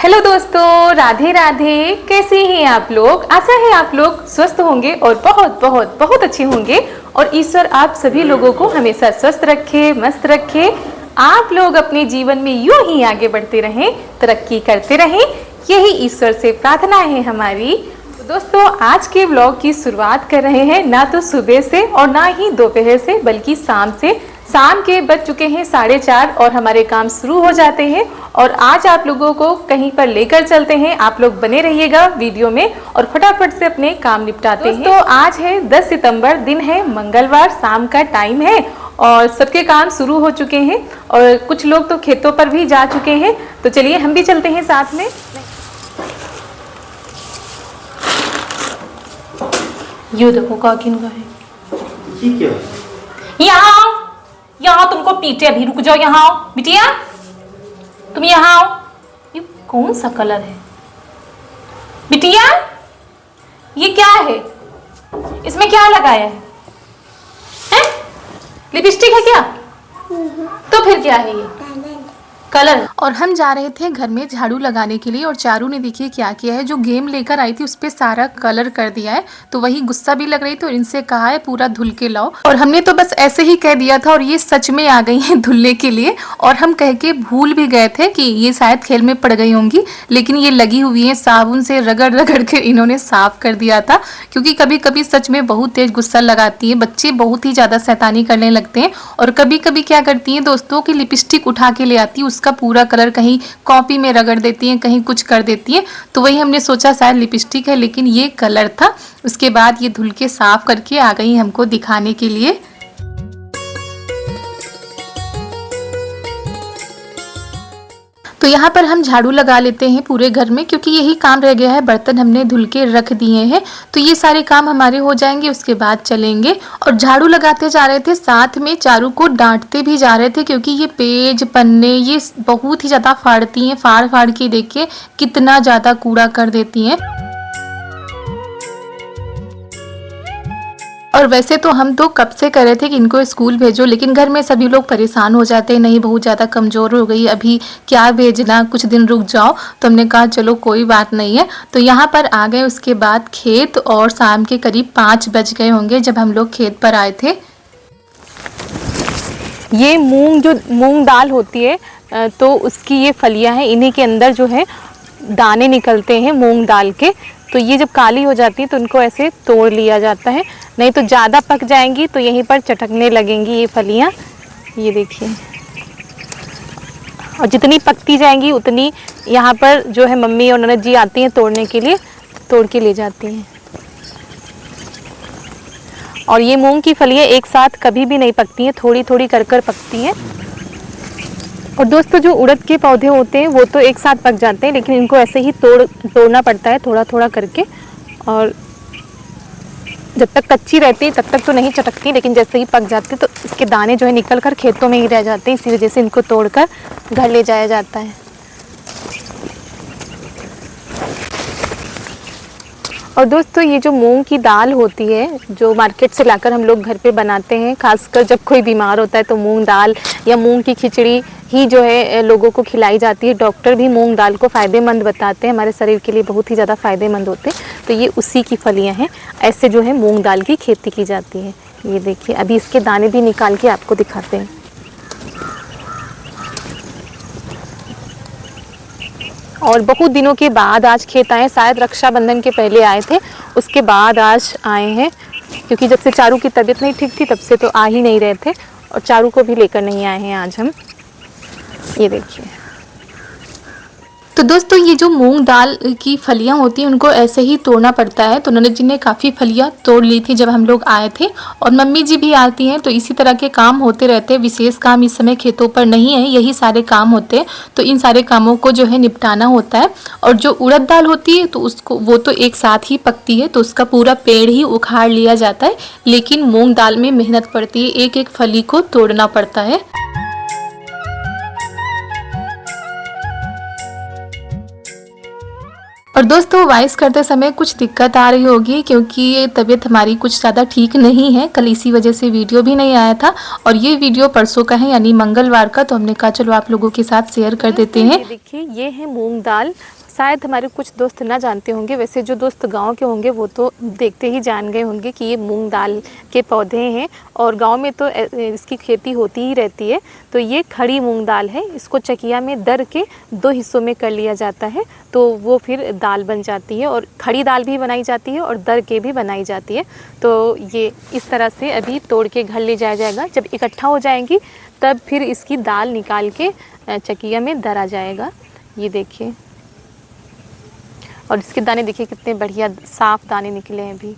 Hello दोस्तों, राधे राधे। कैसे हैं आप लोग? आशा है आप लोग स्वस्थ होंगे और बहुत बहुत बहुत अच्छे होंगे और ईश्वर आप सभी लोगों को हमेशा स्वस्थ रखे, मस्त रखे। आप लोग अपने जीवन में यूं ही आगे बढ़ते रहें, तरक्की करते रहें, यही ईश्वर से प्रार्थना है हमारी। तो दोस्तों, आज के व्लॉग की शुरुआत कर रहे हैं ना तो सुबह से और ना ही दोपहर से, बल्कि शाम से। शाम के बज चुके हैं 4:30 और हमारे काम शुरू हो जाते हैं और आज आप लोगों को कहीं पर लेकर चलते हैं। आप लोग बने रहिएगा वीडियो में और फटाफट से अपने काम निपटाते हैं। तो आज है 10 सितंबर, दिन है मंगलवार, शाम का टाइम है और सबके काम शुरू हो चुके हैं और कुछ लोग तो खेतों पर भी जा चुके हैं। तो चलिए हम भी चलते हैं साथ में। ये देखो काकिन का है। ये क्या? यहाँ यहाँ तुमको पीटे, अभी रुक जाओ। यहाँ आओ बिटिया, तुम यहाँ आओ। ये कौन सा कलर है बिटिया? ये क्या है? इसमें क्या लगाया है? लिपस्टिक है क्या? तो फिर क्या है ये? कलर। और हम जा रहे थे घर में झाड़ू लगाने के लिए और चारू ने देखिए क्या किया है, जो गेम लेकर आई थी उस पर सारा कलर कर दिया है। तो वही गुस्सा भी लग रही थी और इनसे कहा है पूरा धुल के लाओ। और हमने तो बस ऐसे ही कह दिया था और ये सच में आ गई हैं धुलने के लिए। और हम कह के भूल भी गए थे कि ये शायद खेल में पड़ गई होंगी, लेकिन ये लगी हुई है, साबुन से रगड़ रगड़ के इन्होंने साफ कर दिया था। क्योंकि कभी कभी सच में बहुत तेज गुस्सा लगाती है, बच्चे बहुत ही ज्यादा शैतानी करने लगते हैं। और कभी कभी क्या करती है दोस्तों की लिपस्टिक उठा के ले आती है, उसका पूरा कलर कहीं कॉपी में रगड़ देती है, कहीं कुछ कर देती है। तो वही हमने सोचा शायद लिपस्टिक है, लेकिन ये कलर था। उसके बाद ये धुल के साफ करके आ गई हमको दिखाने के लिए। तो यहाँ पर हम झाड़ू लगा लेते हैं पूरे घर में, क्योंकि यही काम रह गया है। बर्तन हमने धुल के रख दिए हैं, तो ये सारे काम हमारे हो जाएंगे, उसके बाद चलेंगे। और झाड़ू लगाते जा रहे थे, साथ में चारू को डांटते भी जा रहे थे, क्योंकि ये पेज पन्ने ये बहुत ही ज़्यादा फाड़ती हैं। फाड़ फाड़ के देखिए कितना ज़्यादा कूड़ा कर देती हैं। और वैसे तो हम तो कब से कर रहे थे कि इनको स्कूल भेजो, लेकिन घर में सभी लोग परेशान हो जाते हैं, नहीं बहुत ज़्यादा कमज़ोर हो गई, अभी क्या भेजना, कुछ दिन रुक जाओ। तो हमने कहा चलो कोई बात नहीं है। तो यहाँ पर आ गए उसके बाद खेत, और शाम के करीब 5 बज गए होंगे जब हम लोग खेत पर आए थे। ये मूंग दाल होती है तो उसकी ये फलियाँ हैं, इन्हीं के अंदर जो है दाने निकलते हैं मूंग दाल के। तो ये जब काली हो जाती है तो इनको ऐसे तोड़ लिया जाता है, नहीं तो ज़्यादा पक जाएंगी तो यहीं पर चटकने लगेंगी ये फलियाँ। ये देखिए, और जितनी पकती जाएंगी उतनी यहाँ पर जो है मम्मी और ननद जी आती हैं तोड़ने के लिए, तोड़ के ले जाती हैं। और ये मूंग की फलियाँ एक साथ कभी भी नहीं पकती हैं, थोड़ी थोड़ी कर कर पकती हैं। और दोस्तों, जो उड़द के पौधे होते हैं वो तो एक साथ पक जाते हैं, लेकिन इनको ऐसे ही तोड़ना पड़ता है थोड़ा थोड़ा करके। और जब तक कच्ची रहती है तब तक तो नहीं चटकती, लेकिन जैसे ही पक जाती है तो इसके दाने जो है निकल कर खेतों में ही रह जाते हैं। इसी वजह से इनको तोड़कर घर ले जाया जाता है। और दोस्तों, ये जो मूंग की दाल होती है जो मार्केट से लाकर हम लोग घर पे बनाते हैं, खासकर जब कोई बीमार होता है तो मूंग दाल या मूंग की खिचड़ी ही जो है लोगों को खिलाई जाती है। डॉक्टर भी मूंग दाल को फ़ायदेमंद बताते हैं, हमारे शरीर के लिए बहुत ही ज़्यादा फ़ायदेमंद होते हैं। तो ये उसी की फलियां हैं, ऐसे जो है मूंग दाल की खेती की जाती है। ये देखिए, अभी इसके दाने भी निकाल के आपको दिखाते हैं। और बहुत दिनों के बाद आज खेत आए, शायद रक्षाबंधन के पहले आए थे, उसके बाद आज आए हैं। क्योंकि जब से चारू की तबीयत नहीं ठीक थी तब से तो आ ही नहीं रहे थे, और चारू को भी लेकर नहीं आए हैं आज हम। ये देखिए। तो दोस्तों, ये जो मूंग दाल की फलियां होती हैं उनको ऐसे ही तोड़ना पड़ता है। तो ननद जी ने काफ़ी फलियां तोड़ ली थी जब हम लोग आए थे, और मम्मी जी भी आती हैं। तो इसी तरह के काम होते रहते हैं। विशेष काम इस समय खेतों पर नहीं है, यही सारे काम होते हैं। तो इन सारे कामों को जो है निपटाना होता है। और जो उड़द दाल होती है तो उसको वो तो एक साथ ही पकती है, तो उसका पूरा पेड़ ही उखाड़ लिया जाता है। लेकिन मूंग दाल में मेहनत पड़ती है, एक एक फली को तोड़ना पड़ता है। और दोस्तों वॉइस करते समय कुछ दिक्कत आ रही होगी क्योंकि ये तबीयत हमारी कुछ ज़्यादा ठीक नहीं है, कल इसी वजह से वीडियो भी नहीं आया था। और ये वीडियो परसों का है यानी मंगलवार का, तो हमने कहा चलो आप लोगों के साथ शेयर कर देते हैं। देखिए ये है मूंग दाल। शायद हमारे कुछ दोस्त ना जानते होंगे, वैसे जो दोस्त गांव के होंगे वो तो देखते ही जान गए होंगे कि ये मूंग दाल के पौधे हैं और गांव में तो इसकी खेती होती ही रहती है। तो ये खड़ी मूंग दाल है, इसको चकिया में दर के 2 हिस्सों में कर लिया जाता है तो वो फिर दाल बन जाती है। और खड़ी दाल भी बनाई जाती है और दर के भी बनाई जाती है। तो ये इस तरह से अभी तोड़ के घर ले जाया जाएगा। जब इकट्ठा हो जाएंगी तब फिर इसकी दाल निकाल के चकिया में दरा जाएगा। ये देखिए, और इसके दाने देखिए कितने बढ़िया साफ दाने निकले हैं अभी।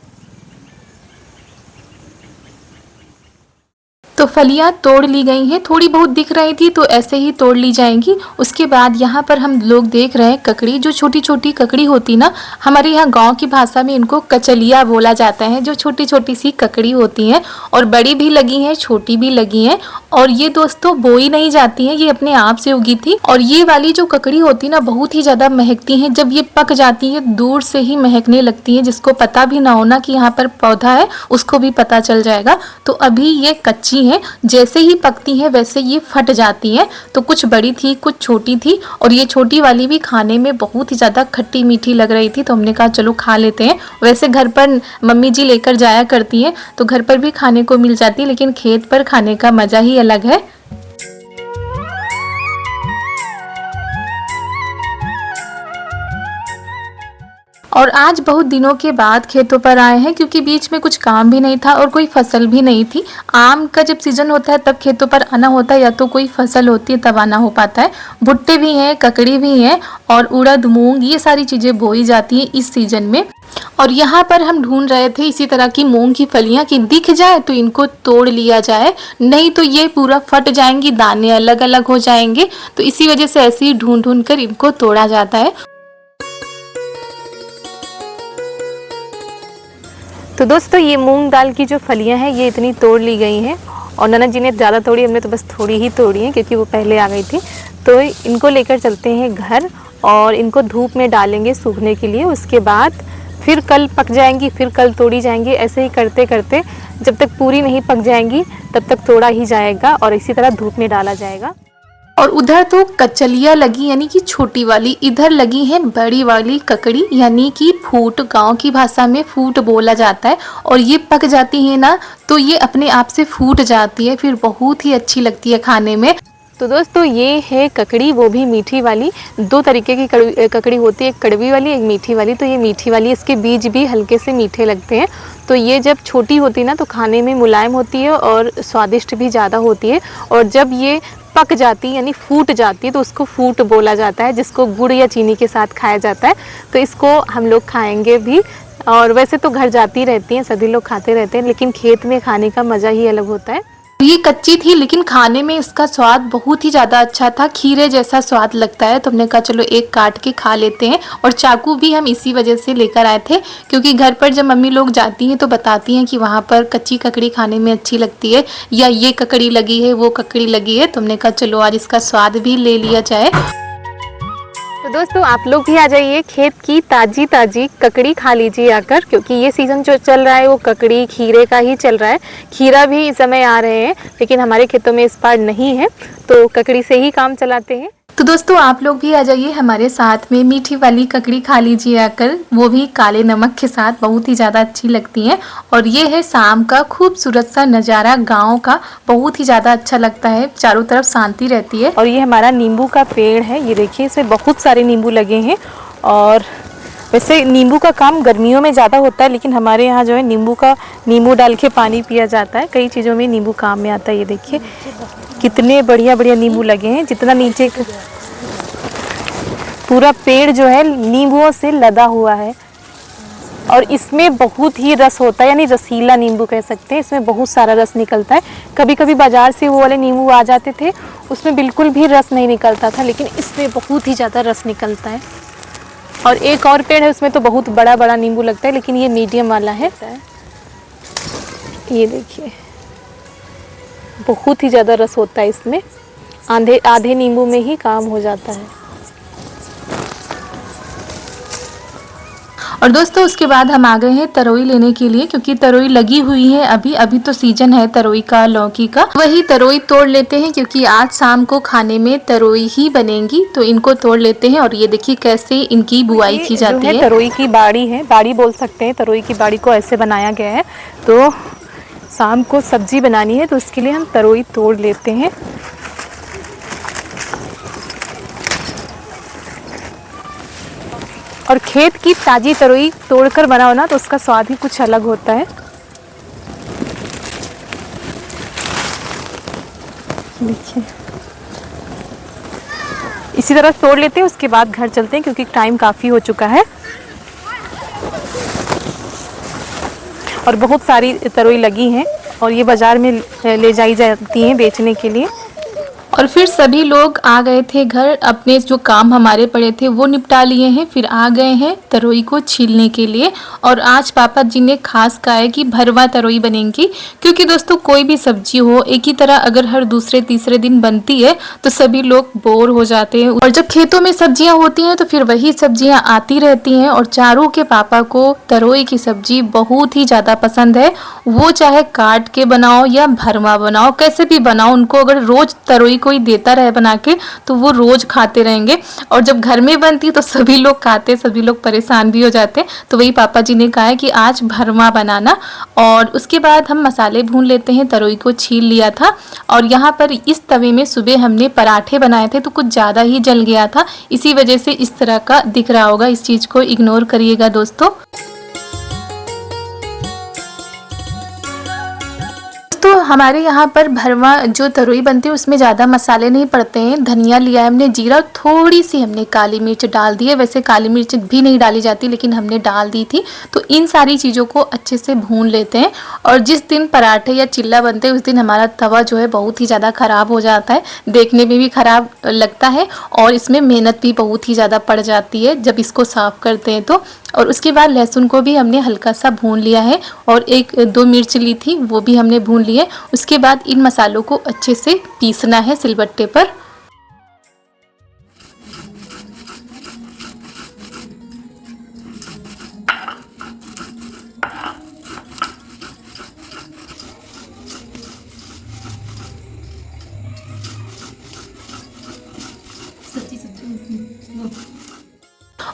तो फलियां तोड़ ली गई हैं, थोड़ी बहुत दिख रही थी तो ऐसे ही तोड़ ली जाएंगी। उसके बाद यहाँ पर हम लोग देख रहे हैं ककड़ी, जो छोटी छोटी ककड़ी होती ना, हमारे यहाँ गांव की भाषा में इनको कचलिया बोला जाता है। जो छोटी छोटी सी ककड़ी होती हैं और बड़ी भी लगी हैं, छोटी भी लगी हैं। और ये दोस्तों बोई नहीं जाती हैं, ये अपने आप से उगी थी। और ये वाली जो ककड़ी होती ना बहुत ही ज्यादा महकती हैं, जब ये पक जाती है दूर से ही महकने लगती है। जिसको पता भी ना होना कि यहाँ पर पौधा है उसको भी पता चल जाएगा। तो अभी ये कच्ची है, जैसे ही पकती है वैसे ये फट जाती है। तो कुछ बड़ी थी कुछ छोटी थी, और ये छोटी वाली भी खाने में बहुत ही ज़्यादा खट्टी मीठी लग रही थी। तो हमने कहा चलो खा लेते हैं। वैसे घर पर मम्मी जी लेकर जाया करती हैं तो घर पर भी खाने को मिल जाती है, लेकिन खेत पर खाने का मज़ा ही अलग है। और आज बहुत दिनों के बाद खेतों पर आए हैं क्योंकि बीच में कुछ काम भी नहीं था और कोई फसल भी नहीं थी। आम का जब सीजन होता है तब खेतों पर आना होता है, या तो कोई फसल होती है तब आना हो पाता है। भुट्टे भी हैं, ककड़ी भी हैं और उड़द मूंग ये सारी चीज़ें बोई जाती हैं इस सीजन में। और यहाँ पर हम ढूंढ रहे थे इसी तरह की मूंग की फलियाँ कि दिख जाए तो इनको तोड़ लिया जाए, नहीं तो ये पूरा फट जाएंगी, दाने अलग अलग हो जाएंगे। तो इसी वजह से ऐसे ही ढूंढ ढूंढ कर इनको तोड़ा जाता है। तो दोस्तों ये मूंग दाल की जो फलियां हैं ये इतनी तोड़ ली गई हैं और ननद जी ने ज़्यादा तोड़ी, हमने तो बस थोड़ी ही तोड़ी हैं क्योंकि वो पहले आ गई थी। तो इनको लेकर चलते हैं घर और इनको धूप में डालेंगे सूखने के लिए। उसके बाद फिर कल पक जाएंगी, फिर कल तोड़ी जाएंगी। ऐसे ही करते करते जब तक पूरी नहीं पक जाएंगी तब तक तोड़ा ही जाएगा और इसी तरह धूप में डाला जाएगा। और उधर तो कचलिया लगी यानी कि छोटी वाली, इधर लगी है बड़ी वाली ककड़ी यानी कि फूट, गांव की भाषा में फूट बोला जाता है। और ये पक जाती है ना तो ये अपने आप से फूट जाती है, फिर बहुत ही अच्छी लगती है खाने में। तो दोस्तों ये है ककड़ी, वो भी मीठी वाली। 2 तरीके की ककड़ी होती है, एक कड़वी वाली एक मीठी वाली। तो ये मीठी वाली, इसके बीज भी हल्के से मीठे लगते हैं। तो ये जब छोटी होती है ना तो खाने में मुलायम होती है और स्वादिष्ट भी ज़्यादा होती है। और जब ये पक जाती है यानी फूट जाती है तो उसको फूट बोला जाता है, जिसको गुड़ या चीनी के साथ खाया जाता है। तो इसको हम लोग खाएंगे भी। और वैसे तो घर जाती रहती हैं, सभी लोग खाते रहते हैं, लेकिन खेत में खाने का मज़ा ही अलग होता है। ये कच्ची थी लेकिन खाने में इसका स्वाद बहुत ही ज़्यादा अच्छा था, खीरे जैसा स्वाद लगता है। तो हमने कहा चलो एक काट के खा लेते हैं। और चाकू भी हम इसी वजह से लेकर आए थे क्योंकि घर पर जब मम्मी लोग जाती हैं तो बताती हैं कि वहाँ पर कच्ची ककड़ी खाने में अच्छी लगती है, या ये ककड़ी लगी है वो ककड़ी लगी है। तो हमने कहा चलो आज इसका स्वाद भी ले लिया जाए। तो दोस्तों आप लोग भी आ जाइए, खेत की ताज़ी ताज़ी ककड़ी खा लीजिए आकर, क्योंकि ये सीज़न जो चल रहा है वो ककड़ी खीरे का ही चल रहा है। खीरा भी इस समय आ रहे हैं लेकिन हमारे खेतों में इस बार नहीं है, तो ककड़ी से ही काम चलाते हैं। तो दोस्तों आप लोग भी आ जाइए हमारे साथ में, मीठी वाली ककड़ी खा लीजिए आकर, वो भी काले नमक के साथ, बहुत ही ज़्यादा अच्छी लगती हैं। और ये है शाम का खूबसूरत सा नज़ारा गांव का, बहुत ही ज़्यादा अच्छा लगता है, चारों तरफ शांति रहती है। और ये हमारा नींबू का पेड़ है, ये देखिए इसमें बहुत सारे नींबू लगे हैं। और वैसे नींबू का काम गर्मियों में ज़्यादा होता है, लेकिन हमारे यहाँ जो है नींबू डाल के पानी पिया जाता है। कई चीज़ों में नींबू काम में आता है। ये देखिए कितने बढ़िया बढ़िया नींबू लगे हैं, जितना नीचे पूरा पेड़ जो है नींबुओं से लदा हुआ है। और इसमें बहुत ही रस होता है, यानी रसीला नींबू कह सकते हैं। इसमें बहुत सारा रस निकलता है। कभी कभी बाजार से वो वाले नींबू आ जाते थे, उसमें बिल्कुल भी रस नहीं निकलता था, लेकिन इसमें बहुत ही ज़्यादा रस निकलता है। और एक और पेड़ है उसमें तो बहुत बड़ा बड़ा नींबू लगता है, लेकिन ये मीडियम वाला है। ये देखिए बहुत ही ज़्यादा रस होता है इसमें, आधे नींबू में ही काम हो जाता है। और दोस्तों उसके बाद हम आ गए हैं तरोई लेने के लिए, क्योंकि तरोई लगी हुई है अभी अभी तो सीजन है तरोई का, लौकी का। वही तरोई तोड़ लेते हैं क्योंकि आज शाम को खाने में तरोई ही बनेगी, तो इनको तोड़ लेते हैं। और ये देखिए कैसे इनकी बुआई की जाती है। तरोई की बाड़ी है, बाड़ी बोल सकते हैं। तरोई की बाड़ी को ऐसे बनाया गया है। तो शाम को सब्जी बनानी है तो उसके लिए हम तरोई तोड़ लेते हैं। और खेत की ताजी तरोई तोड़कर बनाओ ना तो उसका स्वाद ही कुछ अलग होता है। देखिए इसी तरह तोड़ लेते हैं, उसके बाद घर चलते हैं क्योंकि टाइम काफ़ी हो चुका है। और बहुत सारी तरोई लगी हैं और ये बाज़ार में ले जाई जाती हैं बेचने के लिए। और फिर सभी लोग आ गए थे घर, अपने जो काम हमारे पड़े थे वो निपटा लिए हैं, फिर आ गए हैं तरोई को छीलने के लिए। और आज पापा जी ने खास कहा है कि भरवा तरोई बनेगी, क्योंकि दोस्तों कोई भी सब्जी हो एक ही तरह अगर हर दूसरे तीसरे दिन बनती है तो सभी लोग बोर हो जाते हैं। और जब खेतों में सब्जियां होती हैं तो फिर वही सब्जियां आती रहती हैं। और चारों के पापा को तरोई की सब्जी बहुत ही ज़्यादा पसंद है। वो चाहे काट के बनाओ या भरवा बनाओ, कैसे भी बनाओ, उनको अगर रोज तरोई कोई देता रहे बना के तो वो रोज खाते रहेंगे। और जब घर में बनती तो सभी लोग खाते, सभी लोग परेशान भी हो जाते। तो वही पापा जी ने कहा है कि आज भरवा बनाना। और उसके बाद हम मसाले भून लेते हैं। तरोई को छील लिया था और यहाँ पर इस तवे में सुबह हमने पराठे बनाए थे तो कुछ ज़्यादा ही जल गया था, इसी वजह से इस तरह का दिख रहा होगा। इस चीज़ को इग्नोर करिएगा दोस्तों। तो हमारे यहाँ पर भरवा जो तरोई बनती है उसमें ज़्यादा मसाले नहीं पड़ते हैं। धनिया लिया है हमने, जीरा, थोड़ी सी हमने काली मिर्च डाल दी है। वैसे काली मिर्च भी नहीं डाली जाती लेकिन हमने डाल दी थी। तो इन सारी चीज़ों को अच्छे से भून लेते हैं। और जिस दिन पराठे या चिल्ला बनते हैं उस दिन हमारा तवा जो है बहुत ही ज़्यादा ख़राब हो जाता है, देखने में भी ख़राब लगता है और इसमें मेहनत भी बहुत ही ज़्यादा पड़ जाती है जब इसको साफ़ करते हैं तो। और उसके बाद लहसुन को भी हमने हल्का सा भून लिया है और एक दो मिर्च ली थी वो भी हमने भून ली है। उसके बाद इन मसालों को अच्छे से पीसना है सिलबट्टे पर।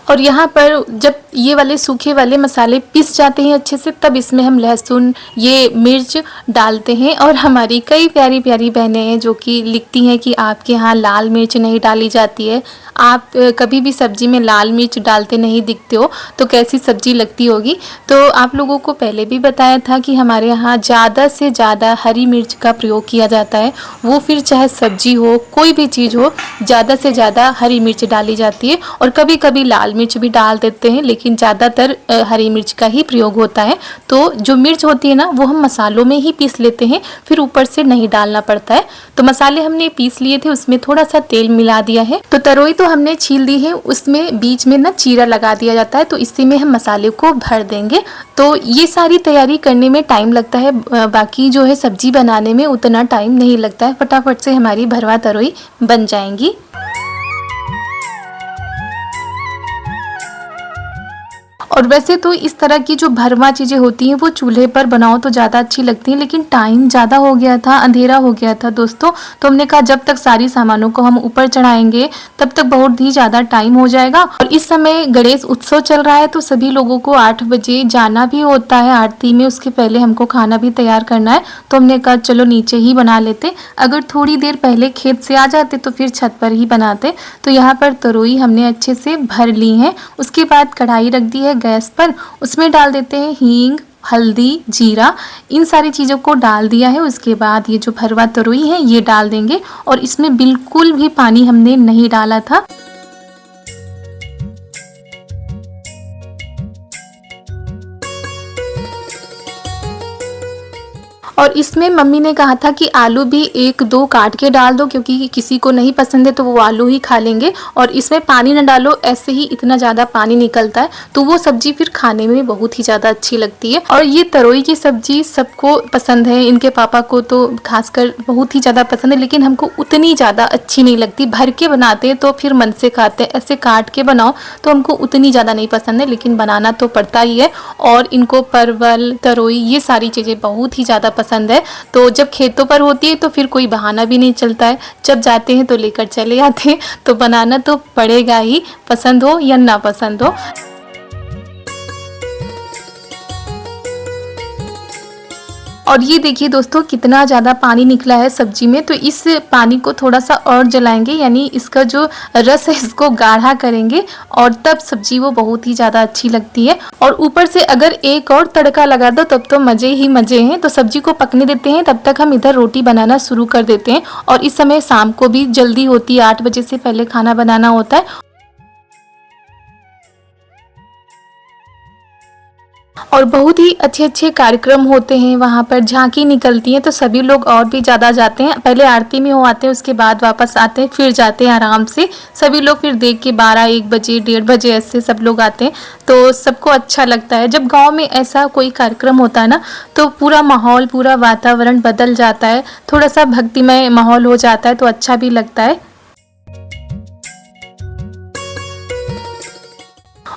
और यहाँ पर जब ये वाले सूखे वाले मसाले पिस जाते हैं अच्छे से तब इसमें हम लहसुन, ये मिर्च डालते हैं। और हमारी कई प्यारी प्यारी बहनें हैं जो कि लिखती हैं कि आपके यहाँ लाल मिर्च नहीं डाली जाती है, आप कभी भी सब्जी में लाल मिर्च डालते नहीं दिखते हो, तो कैसी सब्जी लगती होगी। तो आप लोगों को पहले भी बताया था कि हमारे यहाँ ज़्यादा से ज़्यादा हरी मिर्च का प्रयोग किया जाता है। वो फिर चाहे सब्जी हो कोई भी चीज़ हो, ज़्यादा से ज़्यादा हरी मिर्च डाली जाती है। और कभी कभी लाल मिर्च भी डाल देते हैं लेकिन ज़्यादातर हरी मिर्च का ही प्रयोग होता है। तो जो मिर्च होती है ना वो हम मसालों में ही पीस लेते हैं, फिर ऊपर से नहीं डालना पड़ता है। तो मसाले हमने पीस लिए थे, उसमें थोड़ा सा तेल मिला दिया है। तो तरोई तो हमने छील दी है, उसमें बीच में ना चीरा लगा दिया जाता है, तो इसी में हम मसाले को भर देंगे। तो ये सारी तैयारी करने में टाइम लगता है, बाकी जो है सब्जी बनाने में उतना टाइम नहीं लगता है। फटाफट से हमारी भरवा तरोई बन जाएंगी। और वैसे तो इस तरह की जो भरवा चीज़ें होती हैं वो चूल्हे पर बनाओ तो ज़्यादा अच्छी लगती हैं, लेकिन टाइम ज़्यादा हो गया था, अंधेरा हो गया था दोस्तों। तो हमने कहा जब तक सारी सामानों को हम ऊपर चढ़ाएंगे तब तक बहुत ही ज़्यादा टाइम हो जाएगा। और इस समय गणेश उत्सव चल रहा है तो सभी लोगों को 8 बजे जाना भी होता है आरती में, उसके पहले हमको खाना भी तैयार करना है। तो हमने कहा चलो नीचे ही बना लेते, अगर थोड़ी देर पहले खेत से आ जाते तो फिर छत पर ही बनाते। तो यहाँ पर तरोई हमने अच्छे से भर ली हैं। उसके बाद कढ़ाई रख दी है गैस पर, उसमें डाल देते हैं हींग, हल्दी, जीरा, इन सारी चीज़ों को डाल दिया है। उसके बाद ये जो भरवा तरोई है ये डाल देंगे और इसमें बिल्कुल भी पानी हमने नहीं डाला था। और इसमें मम्मी ने कहा था कि आलू भी 1-2 काट के डाल दो, क्योंकि किसी को नहीं पसंद है तो वो आलू ही खा लेंगे। और इसमें पानी न डालो, ऐसे ही इतना ज़्यादा पानी निकलता है तो वो सब्जी फिर खाने में बहुत ही ज़्यादा अच्छी लगती है। और ये तरोई की सब्जी सबको पसंद है, इनके पापा को तो खासकर बहुत ही ज़्यादा पसंद है, लेकिन हमको उतनी ज़्यादा अच्छी नहीं लगती। भर के बनाते तो फिर मन से खाते हैं, ऐसे काट के बनाओ तो हमको उतनी ज़्यादा नहीं पसंद है, लेकिन बनाना तो पड़ता ही है। और इनको परवल, तरोई, ये सारी चीज़ें बहुत ही ज़्यादा पसंद है। तो जब खेतों पर होती है तो फिर कोई बहाना भी नहीं चलता है, जब जाते हैं तो लेकर चले आते हैं। तो बनाना तो पड़ेगा ही, पसंद हो या ना पसंद हो। और ये देखिए दोस्तों कितना ज़्यादा पानी निकला है सब्जी में, तो इस पानी को थोड़ा सा और जलाएंगे, यानी इसका जो रस है इसको गाढ़ा करेंगे और तब सब्जी वो बहुत ही ज़्यादा अच्छी लगती है। और ऊपर से अगर एक और तड़का लगा दो तब तो मज़े ही मज़े हैं। तो सब्जी को पकने देते हैं, तब तक हम इधर रोटी बनाना शुरू कर देते हैं। और इस समय शाम को भी जल्दी होती है, 8 बजे से पहले खाना बनाना होता है। और बहुत ही अच्छे अच्छे कार्यक्रम होते हैं वहाँ पर, झांकी निकलती है तो सभी लोग और भी ज़्यादा जाते हैं। पहले आरती में हो आते हैं, उसके बाद वापस आते हैं, फिर जाते हैं आराम से सभी लोग। फिर देख के 12-1 बजे 1:30 बजे ऐसे सब लोग आते हैं, तो सबको अच्छा लगता है। जब गांव में ऐसा कोई कार्यक्रम होता है ना तो पूरा माहौल, पूरा वातावरण बदल जाता है, थोड़ा सा भक्तिमय माहौल हो जाता है, तो अच्छा भी लगता है।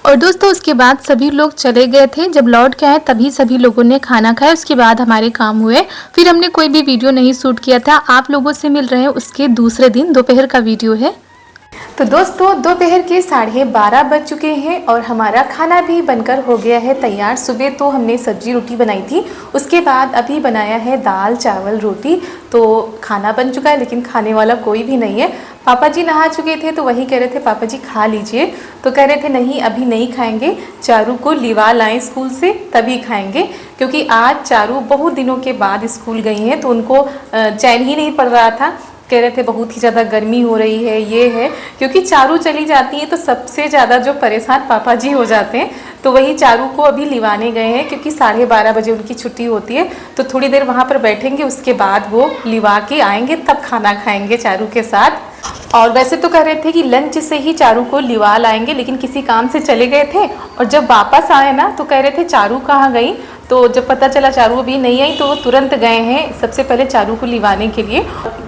और दोस्तों उसके बाद सभी लोग चले गए थे, जब लौट के आए तभी सभी लोगों ने खाना खाया, उसके बाद हमारे काम हुए। फिर हमने कोई भी वीडियो नहीं शूट किया था, आप लोगों से मिल रहे हैं उसके दूसरे दिन, दोपहर का वीडियो है। तो दोस्तों दोपहर के 12:30 बज चुके हैं और हमारा खाना भी बनकर हो गया है तैयार। सुबह तो हमने सब्जी रोटी बनाई थी, उसके बाद अभी बनाया है दाल चावल रोटी। तो खाना बन चुका है, लेकिन खाने वाला कोई भी नहीं है। पापा जी नहा चुके थे तो वही कह रहे थे पापा जी खा लीजिए, तो कह रहे थे नहीं अभी नहीं खाएंगे, चारू को लिवा लाएं स्कूल से तभी खाएंगे। क्योंकि आज चारू बहुत दिनों के बाद स्कूल गई हैं तो उनको चैन ही नहीं पड़ रहा था। कह रहे थे बहुत ही ज़्यादा गर्मी हो रही है, ये है। क्योंकि चारू चली जाती है तो सबसे ज़्यादा जो परेशान पापा जी हो जाते हैं, तो वही चारू को अभी लिवाने गए हैं। क्योंकि 12:30 बजे उनकी छुट्टी होती है, तो थोड़ी देर वहाँ पर बैठेंगे, उसके बाद वो लिवा के आएंगे, तब खाना खाएंगे चारू के साथ। और वैसे तो कह रहे थे कि लंच से ही चारू को लिवा लाएंगे, लेकिन किसी काम से चले गए थे। और जब वापस आए ना तो कह रहे थे चारू कहाँ गई, तो जब पता चला चारू अभी नहीं आई तो वो तुरंत गए हैं सबसे पहले चारू को लिवाने के लिए।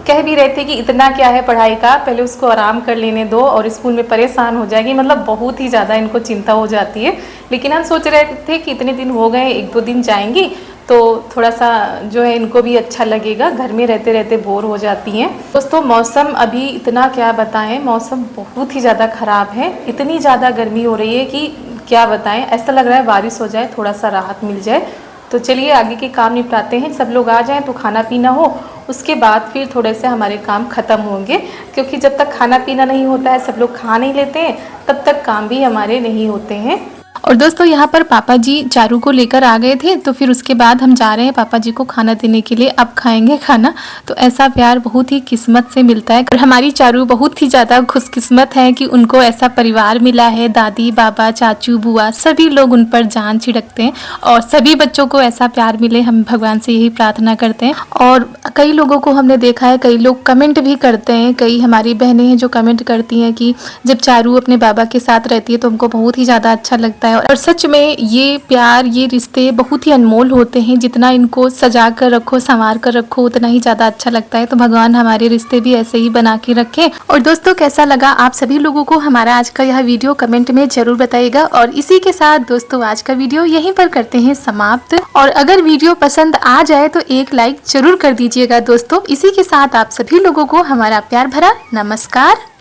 कह भी रहे थे कि इतना क्या है पढ़ाई का, पहले उसको आराम कर लेने दो और स्कूल में परेशान हो जाएगी, मतलब बहुत ही ज़्यादा इनको चिंता हो जाती है। लेकिन हम सोच रहे थे कि इतने दिन हो गए, 1-2 दिन जाएंगी तो थोड़ा सा जो है इनको भी अच्छा लगेगा, घर में रहते रहते बोर हो जाती हैं। दोस्तों मौसम अभी इतना क्या बताएं, मौसम बहुत ही ज़्यादा ख़राब है, इतनी ज़्यादा गर्मी हो रही है कि क्या बताएं। ऐसा लग रहा है बारिश हो जाए, थोड़ा सा राहत मिल जाए। तो चलिए आगे के काम निपटाते हैं, सब लोग आ जाएं तो खाना पीना हो, उसके बाद फिर थोड़े से हमारे काम ख़त्म होंगे। क्योंकि जब तक खाना पीना नहीं होता है, सब लोग खा नहीं लेते हैं, तब तक काम भी हमारे नहीं होते हैं। और दोस्तों यहाँ पर पापा जी चारू को लेकर आ गए थे, तो फिर उसके बाद हम जा रहे हैं पापा जी को खाना देने के लिए। अब खाएंगे खाना, तो ऐसा प्यार बहुत ही किस्मत से मिलता है। और हमारी चारू बहुत ही ज़्यादा खुशकिस्मत है कि उनको ऐसा परिवार मिला है, दादी बाबा चाचू बुआ सभी लोग उन पर जान छिड़कते हैं। और सभी बच्चों को ऐसा प्यार मिले, हम भगवान से यही प्रार्थना करते हैं। और कई लोगों को हमने देखा है, कई लोग कमेंट भी करते हैं, कई हमारी बहनें हैं जो कमेंट करती हैं कि जब चारू अपने बाबा के साथ रहती है तो हमको बहुत ही ज़्यादा अच्छा लगता है। और सच में ये प्यार, ये रिश्ते बहुत ही अनमोल होते हैं, जितना इनको सजा कर रखो, संवार कर रखो, उतना ही ज़्यादा अच्छा लगता है। तो भगवान हमारे रिश्ते भी ऐसे ही बना के रखे। और दोस्तों कैसा लगा आप सभी लोगों को हमारा आज का यह वीडियो, कमेंट में जरूर बताइएगा। और इसी के साथ दोस्तों आज का वीडियो यहीं पर करते हैं समाप्त। और अगर वीडियो पसंद आ जाए तो एक लाइक जरूर कर दीजिएगा दोस्तों। इसी के साथ आप सभी लोगों को हमारा प्यार भरा नमस्कार।